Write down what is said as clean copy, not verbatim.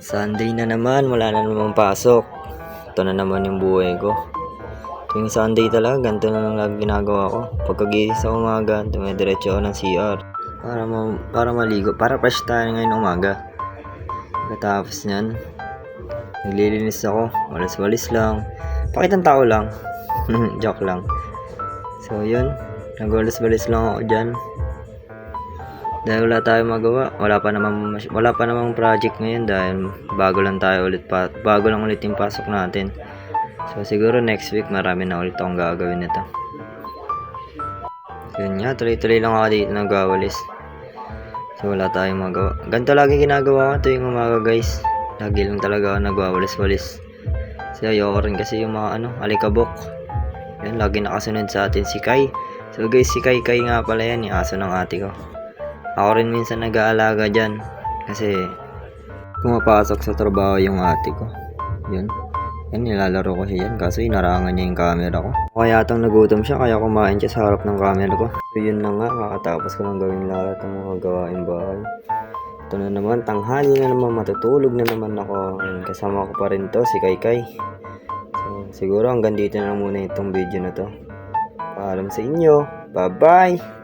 Sunday na naman, wala na namang pasok. Ito na naman yung buhay ko. Tuwing Sunday talaga, ganito na lang lagi ginagawa ko. Pagkagising sa umaga, dumidiretso ako ng CR. Para maligo, para fresh tayo ngayon umaga. Pagkatapos nyan, naglilinis ako, walis-walis lang. Pakitang tao lang. Joke lang. So yun, nagwalis-walis lang ako dyan. Dahil wala tayong magawa, wala pa namang project ngayon dahil bago lang ulit yung pasok natin. So siguro next week marami na ulit akong gagawin nito. Yun nga, tuloy-tuloy lang ako dito nagwawalis. So wala tayong magawa. Ganito lagi ginagawa ko tuwing umaga, guys. Lagi lang talaga ako nagwawalis-walis. Kasi ayoko rin kasi yung mga alikabok. Yan, lagi nakasunod sa atin si Kai. So guys, si Kai nga pala yan, yung aso ng ate ko. Ako rin minsan nag-aalaga dyan kasi pumapasok sa trabaho yung ate ko. Yun. Yan, nilalaro ko siya yan kaso inarangan niya yung camera ko. Kaya yatang nagutom siya kaya kumain siya sa harap ng camera ko. So yun na nga, kakatapos ko ng gawin lahat ng mga gawain bahay. Ito na naman, tanghali na naman, matutulog na naman ako. And kasama ko pa rin to, si Kai. So siguro hanggang dito na muna itong video na to. Paalam sa inyo. Bye-bye!